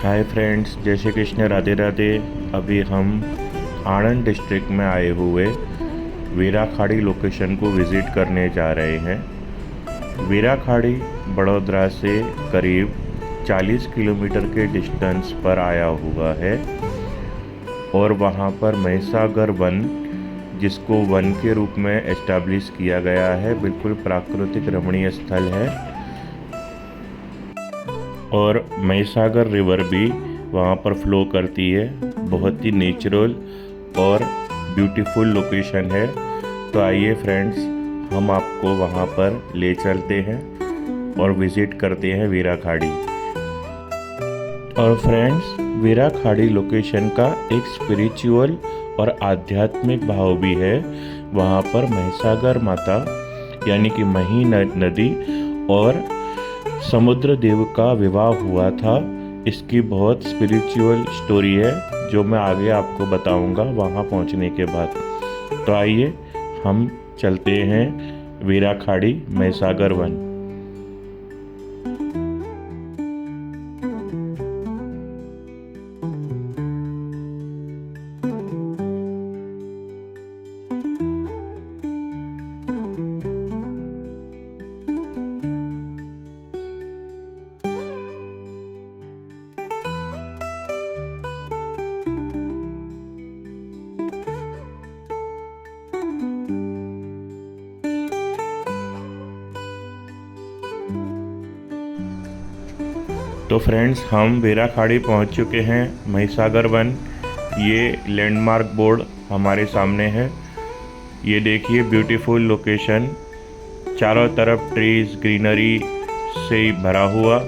Hi friends, जय श्री कृष्ण, राधे राधे। अभी हम आणंद डिस्ट्रिक्ट में आए हुए वीराखाड़ी लोकेशन को विज़िट करने जा रहे हैं। वीराखाड़ी बड़ौदा से करीब 40 किलोमीटर के डिस्टेंस पर आया हुआ है और वहाँ पर महिसागर वन, जिसको वन के रूप में एस्टैब्लिश किया गया है, बिल्कुल प्राकृतिक रमणीय स्थल है। और महिसागर रिवर भी वहाँ पर फ्लो करती है। बहुत ही नेचुरल और ब्यूटीफुल लोकेशन है। तो आइए फ्रेंड्स, हम आपको वहाँ पर ले चलते हैं और विज़िट करते हैं वीराखाड़ी। और फ्रेंड्स, वीराखाड़ी लोकेशन का एक स्पिरिचुअल और आध्यात्मिक भाव भी है। वहाँ पर महिसागर माता यानी कि मही नदी और समुद्र देव का विवाह हुआ था। इसकी बहुत स्पिरिचुअल स्टोरी है जो मैं आगे आपको बताऊंगा वहाँ पहुँचने के बाद। तो आइए हम चलते हैं वीराखाड़ी महिसागर वन। तो फ्रेंड्स, हम वीराखाड़ी पहुंच चुके हैं। महिसागर वन, ये लैंडमार्क बोर्ड हमारे सामने है। ये देखिए ब्यूटीफुल लोकेशन, चारों तरफ ट्रीज ग्रीनरी से भरा हुआ।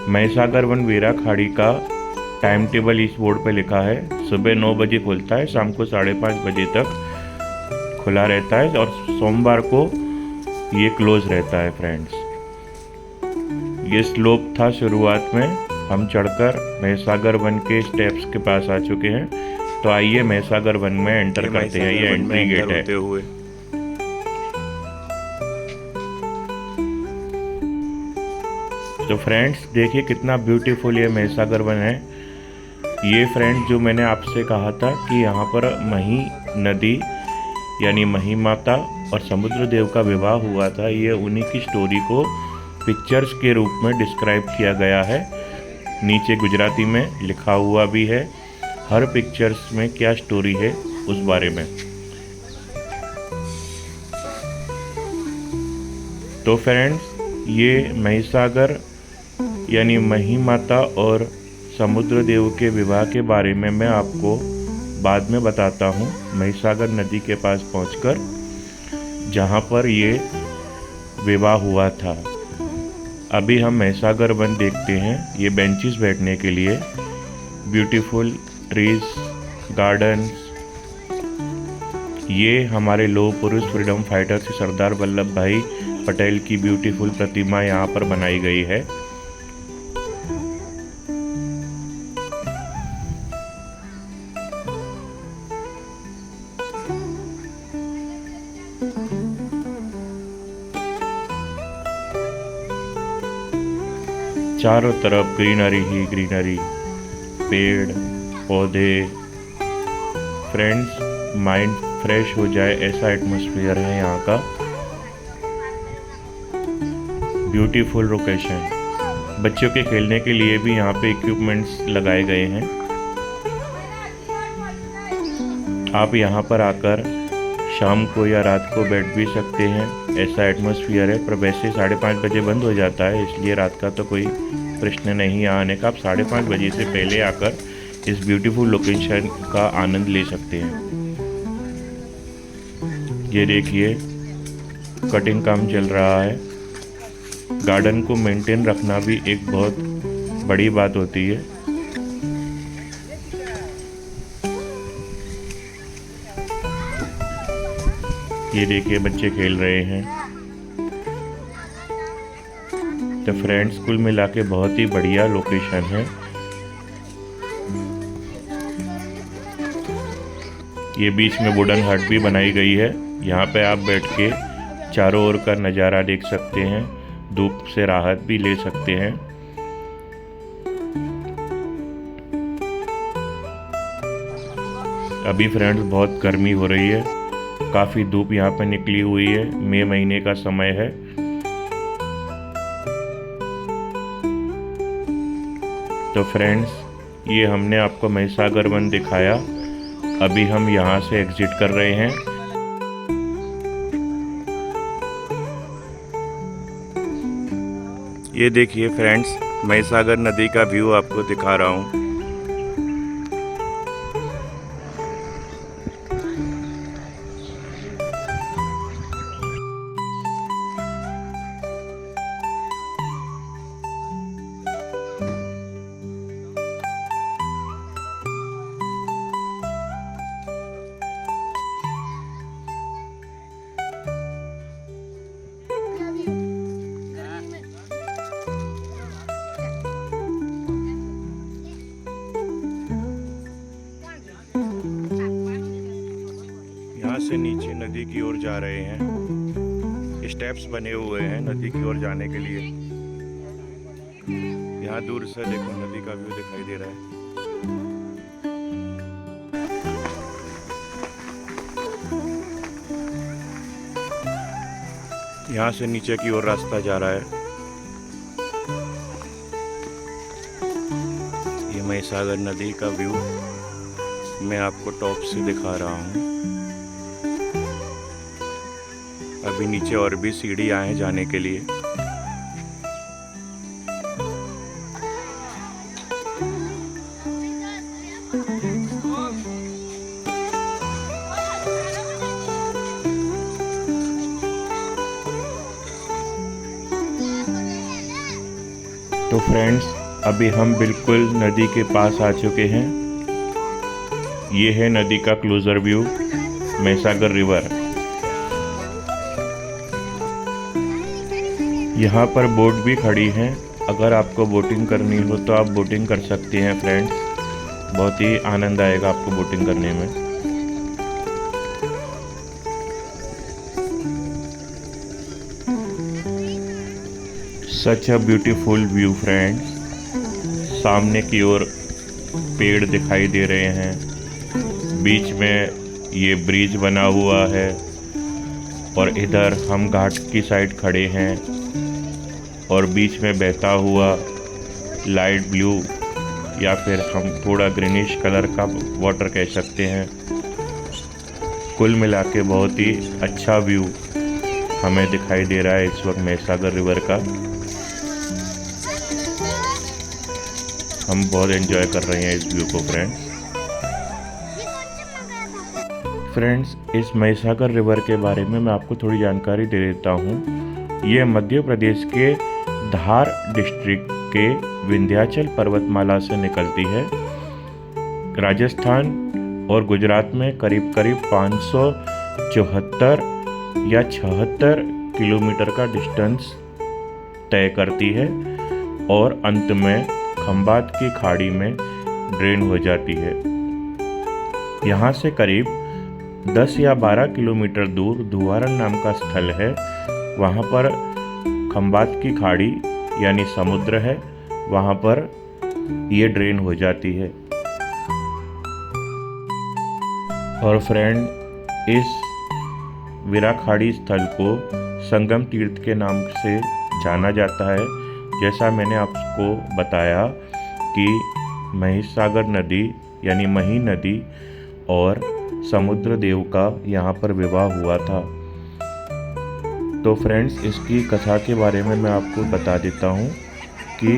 महिसागर वन वीराखाड़ी का टाइम टेबल इस बोर्ड पे लिखा है। सुबह 9 बजे खुलता है, शाम को 5:30 बजे तक खुला रहता है और सोमवार को ये क्लोज रहता है। फ्रेंड्स, ये स्लोप था शुरुआत में। हम चढ़कर महिसागर वन के स्टेप्स के पास आ चुके हैं। तो आइए महिसागर वन में एंटर करते हैं। ये एंट्री गेट है। तो फ्रेंड्स, देखिए कितना ब्यूटीफुल ये महिसागर वन है। ये फ्रेंड्स, जो मैंने आपसे कहा था कि यहाँ पर मही नदी यानी मही माता और समुद्र देव का विवाह हुआ था, ये उन्हीं की स्टोरी को पिक्चर्स के रूप में डिस्क्राइब किया गया है। नीचे गुजराती में लिखा हुआ भी है, हर पिक्चर्स में क्या स्टोरी है उस बारे में। तो फ्रेंड्स, ये महिसागर यानी मही माता और समुद्र देव के विवाह के बारे में मैं आपको बाद में बताता हूँ, महिसागर नदी के पास पहुँचकर, जहाँ पर ये विवाह हुआ था। अभी हम महिसागर वन देखते हैं। ये बेंचेस बैठने के लिए, ब्यूटीफुल ट्रीज, गार्डन्स। ये हमारे लौह पुरुष फ्रीडम फाइटर से सरदार वल्लभ भाई पटेल की ब्यूटीफुल प्रतिमा यहाँ पर बनाई गई है। चारों तरफ ग्रीनरी ही ग्रीनरी, पेड़ पौधे। फ्रेंड्स, माइंड फ्रेश हो जाए ऐसा एटमॉस्फेयर है यहाँ का। Beautiful location. बच्चों के खेलने के लिए भी यहाँ पे इक्विपमेंट्स लगाए गए हैं। आप यहाँ पर आकर शाम को या रात को बैठ भी सकते हैं, ऐसा एटमॉस्फेयर है। पर वैसे 5:30 बजे बंद हो जाता है, इसलिए रात का तो कोई प्रश्न नहीं आने का। आप 5:30 बजे से पहले आकर इस ब्यूटीफुल लोकेशन का आनंद ले सकते हैं। ये देखिए कटिंग काम चल रहा है। गार्डन को मेंटेन रखना भी एक बहुत बड़ी बात होती है। ये देखिए बच्चे खेल रहे हैं। तो फ्रेंड्स, कुल मिला के बहुत ही बढ़िया लोकेशन है। ये बीच में वुडन हट भी बनाई गई है। यहाँ पे आप बैठ के चारों ओर का नज़ारा देख सकते हैं, धूप से राहत भी ले सकते हैं। अभी फ्रेंड्स बहुत गर्मी हो रही है, काफ़ी धूप यहाँ पर निकली हुई है। मई महीने का समय है। तो फ्रेंड्स, ये हमने आपको महिसागर वन दिखाया। अभी हम यहाँ से एग्जिट कर रहे हैं। ये देखिए फ्रेंड्स, महिसागर नदी का व्यू आपको दिखा रहा हूँ। यहाँ से नीचे नदी की ओर जा रहे हैं। स्टेप्स बने हुए हैं नदी की ओर जाने के लिए। यहाँ दूर से देखो नदी का व्यू दिखाई दे रहा है। यहाँ से नीचे की ओर रास्ता जा रहा है। ये महिसागर नदी का व्यू मैं आपको टॉप से दिखा रहा हूँ। अभी नीचे और भी सीढ़ियाँ हैं जाने के लिए। तो फ्रेंड्स, अभी हम बिल्कुल नदी के पास आ चुके हैं। ये है नदी का क्लोजर व्यू, महिसागर रिवर। यहाँ पर बोट भी खड़ी हैं। अगर आपको बोटिंग करनी हो तो आप बोटिंग कर सकते हैं फ्रेंड्स। बहुत ही आनंद आएगा आपको बोटिंग करने में। सच अ ब्यूटीफुल व्यू फ्रेंड्स। सामने की ओर पेड़ दिखाई दे रहे हैं। बीच में ये ब्रिज बना हुआ है और इधर हम घाट की साइड खड़े हैं और बीच में बहता हुआ लाइट ब्लू या फिर हम थोड़ा ग्रीनिश कलर का वाटर कह सकते हैं। कुल मिला के बहुत ही अच्छा व्यू हमें दिखाई दे रहा है इस वक्त महिसागर रिवर का। हम बहुत एंजॉय कर रहे हैं इस व्यू को फ्रेंड्स। इस महिसागर रिवर के बारे में मैं आपको थोड़ी जानकारी दे देता हूँ। ये मध्य प्रदेश के धार डिस्ट्रिक्ट के विंध्याचल पर्वतमाला से निकलती है। राजस्थान और गुजरात में करीब करीब 574 या 76 किलोमीटर का डिस्टेंस तय करती है और अंत में खंबात की खाड़ी में ड्रेन हो जाती है। यहाँ से करीब 10 या 12 किलोमीटर दूर धुवारन नाम का स्थल है। वहाँ पर खंबात की खाड़ी यानी समुद्र है। वहाँ पर ये ड्रेन हो जाती है। और फ्रेंड, इस वीराखाड़ी स्थल को संगम तीर्थ के नाम से जाना जाता है। जैसा मैंने आपको बताया कि महिसागर नदी यानी मही नदी और समुद्र देव का यहाँ पर विवाह हुआ था। तो फ्रेंड्स, इसकी कथा के बारे में मैं आपको बता देता हूँ कि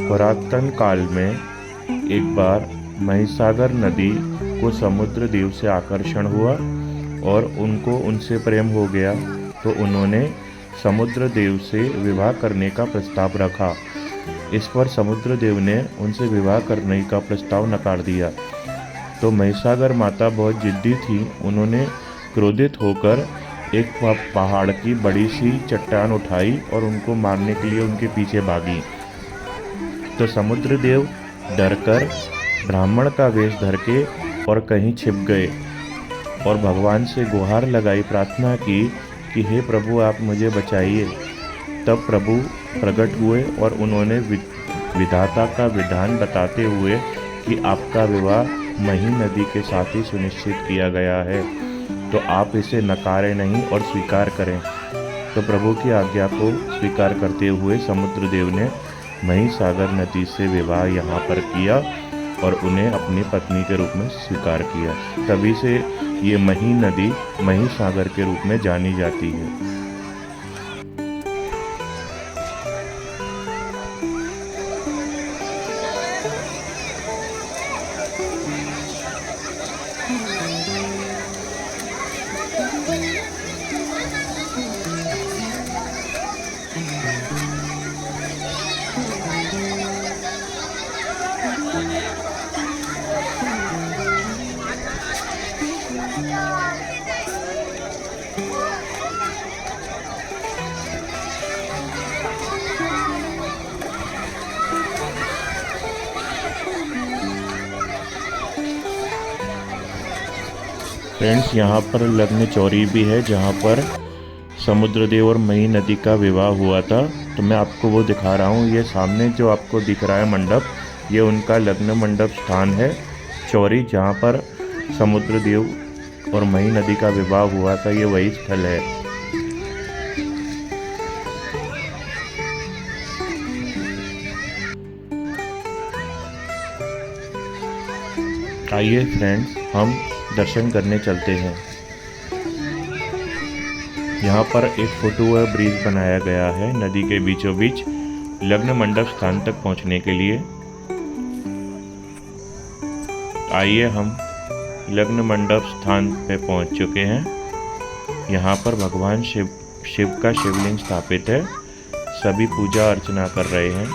पुरातन काल में एक बार महिसागर नदी को समुद्र देव से आकर्षण हुआ और उनको उनसे प्रेम हो गया। तो उन्होंने समुद्र देव से विवाह करने का प्रस्ताव रखा। इस पर समुद्र देव ने उनसे विवाह करने का प्रस्ताव नकार दिया। तो महिसागर माता बहुत जिद्दी थी। उन्होंने क्रोधित होकर एक पहाड़ की बड़ी सी चट्टान उठाई और उनको मारने के लिए उनके पीछे भागी। तो समुद्र देव डरकर ब्राह्मण का वेश धर के और कहीं छिप गए और भगवान से गुहार लगाई, प्रार्थना की कि हे प्रभु, आप मुझे बचाइए। तब प्रभु प्रकट हुए और उन्होंने विधाता का विधान बताते हुए कि आपका विवाह मही नदी के साथ ही सुनिश्चित किया गया है, तो आप इसे नकारें नहीं और स्वीकार करें। तो प्रभु की आज्ञा को स्वीकार करते हुए समुद्र देव ने मही सागर नदी से विवाह यहाँ पर किया और उन्हें अपनी पत्नी के रूप में स्वीकार किया। तभी से ये मही नदी मही सागर के रूप में जानी जाती है। फ्रेंड्स, यहाँ पर लग्न चौरी भी है जहाँ पर समुद्रदेव और मही नदी का विवाह हुआ था। तो मैं आपको वो दिखा रहा हूँ। ये सामने जो आपको दिख रहा है मंडप, ये उनका लग्न मंडप स्थान है चौरी, जहाँ पर समुद्रदेव और मही नदी का विवाह हुआ था। ये वही स्थल है। आइए फ्रेंड्स, हम दर्शन करने चलते हैं। यहाँ पर एक फुटओवर ब्रिज बनाया गया है नदी के बीचों बीच लग्न मंडप स्थान तक पहुँचने के लिए। आइए, हम लग्न मंडप स्थान पे पहुँच चुके हैं। यहाँ पर भगवान शिव का शिवलिंग स्थापित है। सभी पूजा अर्चना कर रहे हैं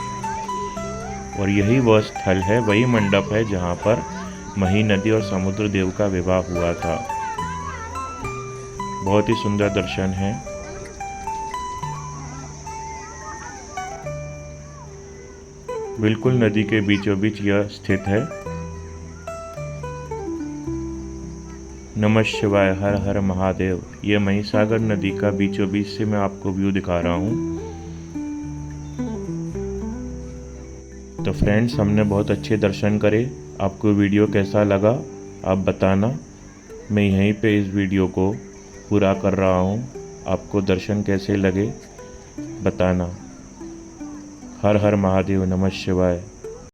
और यही वह स्थल है, वही मंडप है जहाँ पर मही नदी और समुद्र देव का विवाह हुआ था। बहुत ही सुंदर दर्शन है। बिल्कुल नदी के बीचों बीच यह स्थित है। नमः शिवाय, हर हर महादेव। ये मही सागर नदी का बीचों बीच से मैं आपको व्यू दिखा रहा हूँ। तो फ्रेंड्स, हमने बहुत अच्छे दर्शन करे। आपको वीडियो कैसा लगा आप बताना। मैं यहीं पे इस वीडियो को पूरा कर रहा हूँ। आपको दर्शन कैसे लगे बताना। हर हर महादेव, नमः शिवाय।